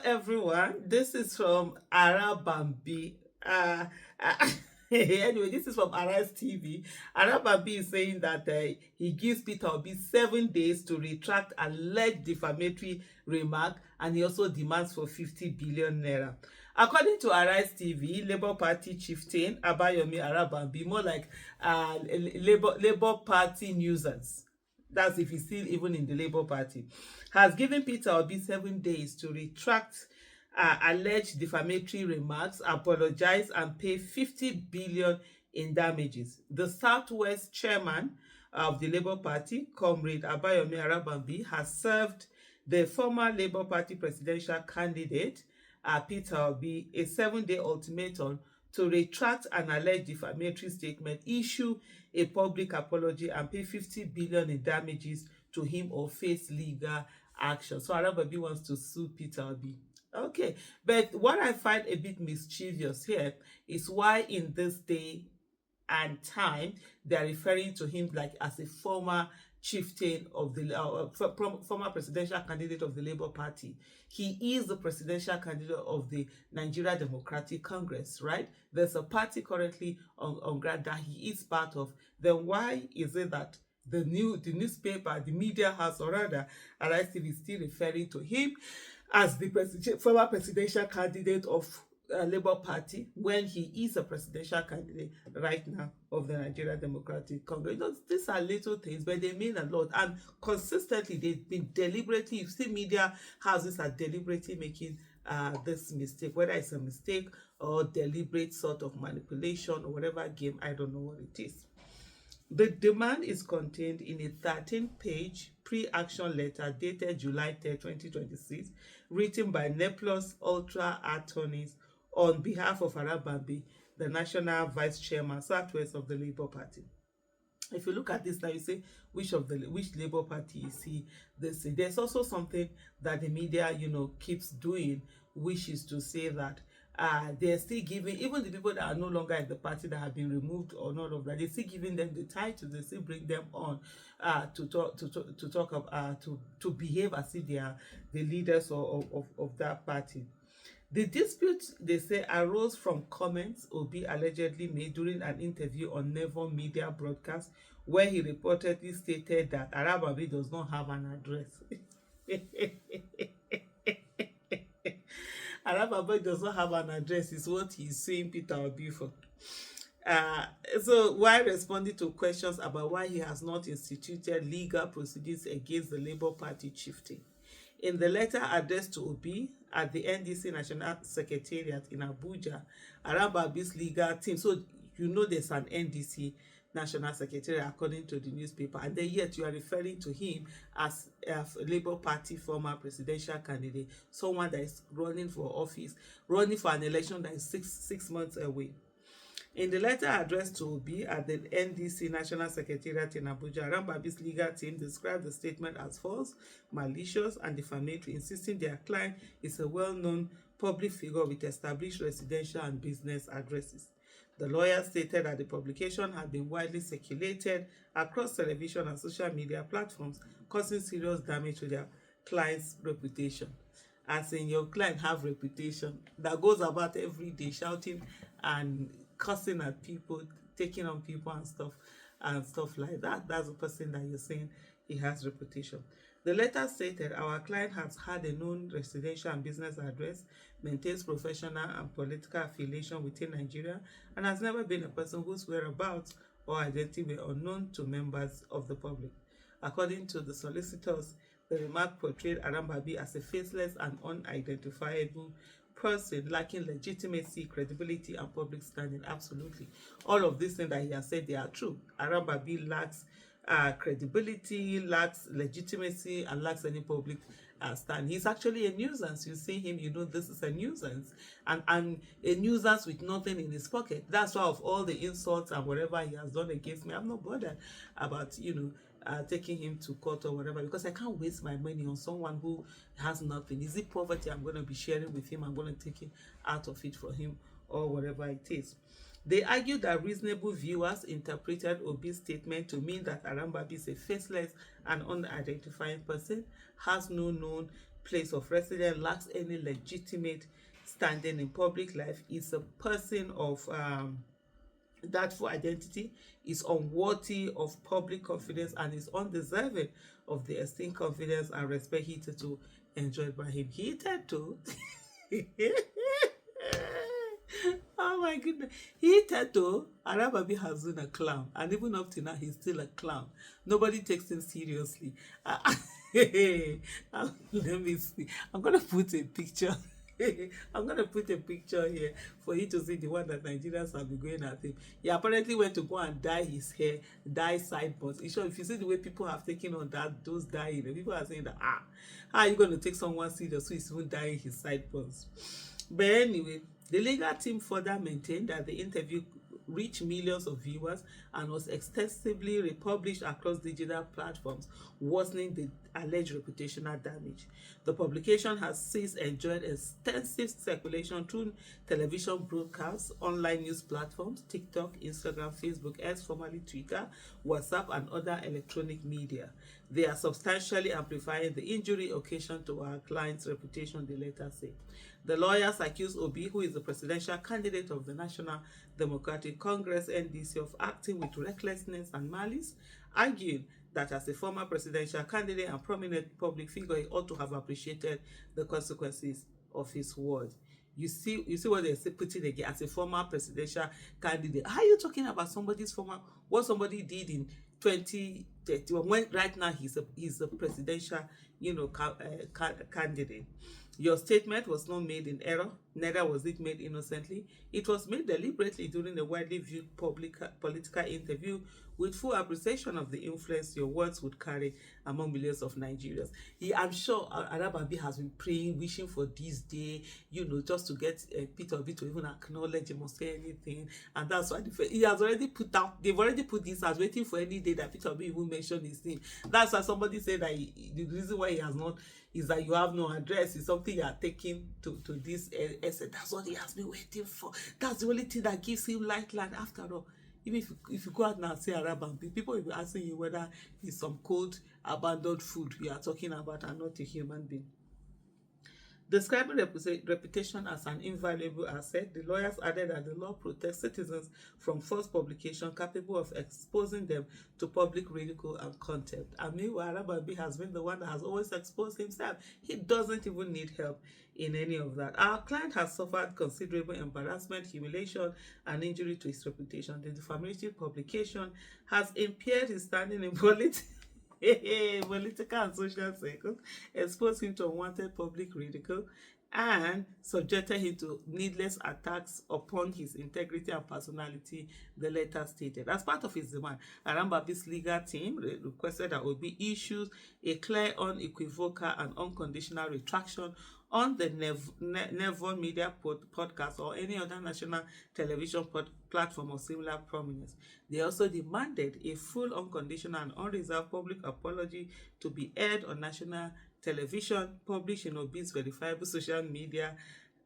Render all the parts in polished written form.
everyone. This is from Arabambi. Anyway, this is from Arise TV. Arabambi is saying that he gives Peter Obi 7 days to retract alleged defamatory remark, and he also demands for 50 billion naira. According to Arise TV, Labour Party chieftain Abayomi Arabambi, more like Labour Party newsers, that's if he's still even in the Labour Party, has given Peter Obi 7 days to retract alleged defamatory remarks, apologize, and pay 50 billion in damages. The Southwest chairman of the Labour Party, Comrade Abayomi Arabambi, has served the former Labour Party presidential candidate, Peter Obi, a 7-day ultimatum to retract an alleged defamatory statement, issue a public apology, and pay 50 billion in damages to him or face legal action. So Arabambi wants to sue Peter Obi. Okay, but what I find a bit mischievous here is why in this day and time they are referring to him like as a former chieftain of the former presidential candidate of the Labour Party. He is the presidential candidate of the Nigeria Democratic Congress, right? There's a party currently on ground that he is part of. Then why is it that the newspaper, the media house, or rather Arise TV, is still referring to him as the former presidential candidate of Labour Party when he is a presidential candidate right now of the Nigeria Democratic Congress? You know, these are little things, but they mean a lot. And consistently, they've been deliberately, you see media houses are deliberately making this mistake, whether it's a mistake or deliberate sort of manipulation or whatever game, I don't know what it is. The demand is contained in a 13-page pre-action letter dated July 3, 2026, written by Neplus Ultra attorneys on behalf of Arabambi, the national vice chairman, Southwest of the Labour Party. If you look at this now, you say which Labour Party is he? There's also something that the media, keeps doing, which is to say that they're still giving even the people that are no longer in the party that have been removed or none of that. They're still giving them the title. They still bring them on to behave as if they are the leaders of that party. The dispute, they say, arose from comments Obi allegedly made during an interview on Nevo media broadcast, where he reportedly stated that Arabambi does not have an address. Arabambi does not have an address is what he's saying Peter Obi for. So while responding to questions about why he has not instituted legal proceedings against the Labour Party chieftain, in the letter addressed to Obi at the NDC National Secretariat in Abuja, Arabambi's legal team, so there's an NDC National Secretariat according to the newspaper, and then yet you are referring to him as a Labour Party former presidential candidate, someone that is running for office, running for an election that is six months away. In the letter addressed to Obi at the NDC National Secretariat in Abuja, Arabambi's legal team described the statement as false, malicious, and defamatory, insisting their client is a well-known public figure with established residential and business addresses. The lawyer stated that the publication had been widely circulated across television and social media platforms, causing serious damage to their client's reputation. As in, your client have reputation that goes about every day shouting and cussing at people, taking on people and stuff like that. That's the person that you're saying he has reputation. The letter stated our client has had a known residential and business address, maintains professional and political affiliation within Nigeria, and has never been a person whose whereabouts or identity were unknown to members of the public. According to the solicitors, the remark portrayed Arabambi as a faceless and unidentifiable person lacking legitimacy, credibility, and public standing. Absolutely. All of these things that he has said, they are true. Arabambi lacks credibility, lacks legitimacy, and lacks any public stand. He's actually a nuisance. You see him, this is a nuisance. And a nuisance with nothing in his pocket. That's why of all the insults and whatever he has done against me, I'm not bothered about, taking him to court or whatever, because I can't waste my money on someone who has nothing. Is it poverty I'm going to be sharing with him? I'm going to take it out of it for him or whatever it is. They argued that reasonable viewers interpreted Obi's statement to mean that Arabambi is a faceless and unidentified person, has no known place of residence, lacks any legitimate standing in public life, is a person of doubtful identity, is unworthy of public confidence, and is undeserving of the esteemed confidence and respect hitherto enjoyed by him. Hitherto. Oh my goodness. Hitherto, Arabambi has been a clown, and even up to now, he's still a clown. Nobody takes him seriously. Let me see. I'm gonna put a picture. I'm gonna put a picture here for you to see the one that Nigerians have been going at him. He apparently went to go and dye his hair, dye sideburns. Sure, if you see the way people have taken on those dyeing, people are saying that how are you going to take someone serious who is even dyeing his sideburns? But anyway, the legal team further maintained that the interview reached millions of viewers and was extensively republished across digital platforms, worsening the alleged reputational damage. The publication has since enjoyed extensive circulation through television broadcasts, online news platforms, TikTok, Instagram, Facebook, X, formerly Twitter, WhatsApp, and other electronic media. They are substantially amplifying the injury occasioned to our client's reputation, the letter say. The lawyers accuse Obi, who is the presidential candidate of the National Democratic Congress (NDC), of acting with recklessness and malice, arguing that as a former presidential candidate and prominent public figure, he ought to have appreciated the consequences of his words. You see what they're putting again as a former presidential candidate. How are you talking about what somebody did in 2031 when right now he's a presidential candidate? Your statement was not made in error, neither was it made innocently. It was made deliberately during a widely viewed political interview with full appreciation of the influence your words would carry among millions of Nigerians. I'm sure Arabambi has been praying, wishing for this day, just to get Peter Obi to even acknowledge him or say anything. And that's why they've already put this as waiting for any day that Peter Obi even mentioned his name. That's why somebody said that the reason why he has not is that you have no address. It's something you are taking to this essay. That's what he has been waiting for. That's the only thing that gives him light land after all. Even if you go out now and say Arabambi, people will be asking you whether it's some cold, abandoned food you are talking about and not a human being. Describing reputation as an invaluable asset, the lawyers added that the law protects citizens from false publication capable of exposing them to public ridicule and contempt. And meanwhile, Arabambi has been the one that has always exposed himself. He doesn't even need help in any of that. Our client has suffered considerable embarrassment, humiliation, and injury to his reputation. The defamatory publication has impaired his standing in politics. Political and social circles, exposed him to unwanted public ridicule, and subjected him to needless attacks upon his integrity and personality, the letter stated. As part of his demand, Arabambi's legal team requested that Obi issues a clear, unequivocal, and unconditional retraction on the Never Media podcast or any other national television platform of similar prominence. They also demanded a full, unconditional, and unreserved public apology to be aired on national television, published in Obi's verifiable social media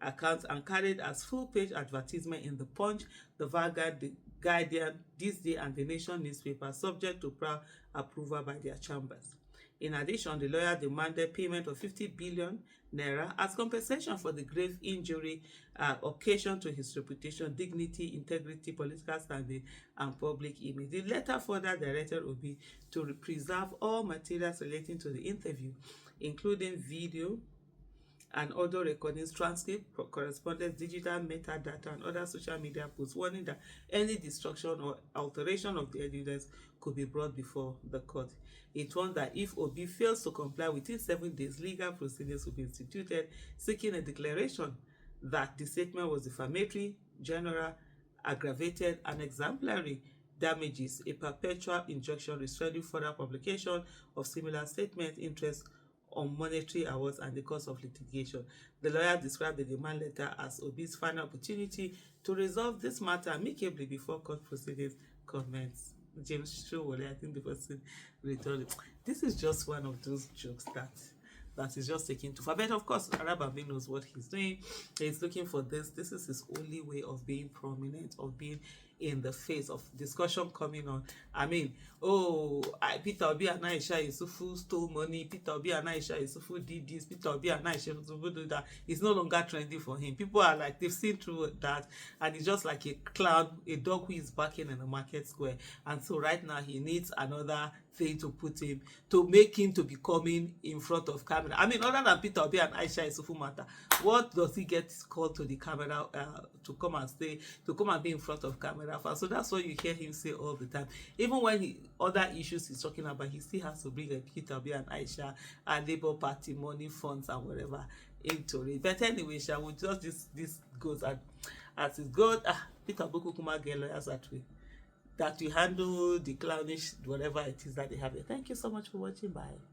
accounts, and carried as full-page advertisement in The Punch, The Vanguard, The Guardian, This Day, and The Nation newspaper, subject to proud approval by their chambers. In addition, the lawyer demanded payment of 50 billion naira as compensation for the grave injury occasioned to his reputation, dignity, integrity, political standing, and public image. The letter further directed Obi to preserve all materials relating to the interview, including video and audio recordings, transcript, correspondence, digital metadata, and other social media posts, warning that any destruction or alteration of the evidence could be brought before the court. It warned that if Obi fails to comply within 7 days, legal proceedings will be instituted, seeking a declaration that the statement was defamatory, general, aggravated, and exemplary damages, a perpetual injunction restraining further publication of similar statements, interest on monetary awards, and the cost of litigation. The lawyer described the demand letter as Obi's final opportunity to resolve this matter amicably before court proceedings commence. James Showole, I think the person returned it. This is just one of those jokes that is just taking too far. But of course, Arabambi knows what he's doing. He's looking for this. This is his only way of being prominent, of being in the face of discussion coming on. I mean, oh, Peter Obi and Aisha Isufu stole money. Peter Obi and Aisha Isufu did this. Peter Obi and Aisha Isufu do that. It's no longer trendy for him. People are like, they've seen through that, and it's just like a clown, a dog who is barking in a market square. And so right now he needs another thing to put him, to make him to be coming in front of camera. I mean, other than Peter Obi and Aisha Isufu matter, what does he get called to the camera to come and stay, to come and be in front of camera for? So that's what you hear him say all the time. Even when other issues he's talking about, he still has to bring Peter Obi and Aisha and Labour Party money, funds and whatever into it. But anyway, shall we just this goes as it goes. Peter Obi Kuma get lawyers that we handle the clownish whatever it is that they have. Thank you so much for watching. Bye.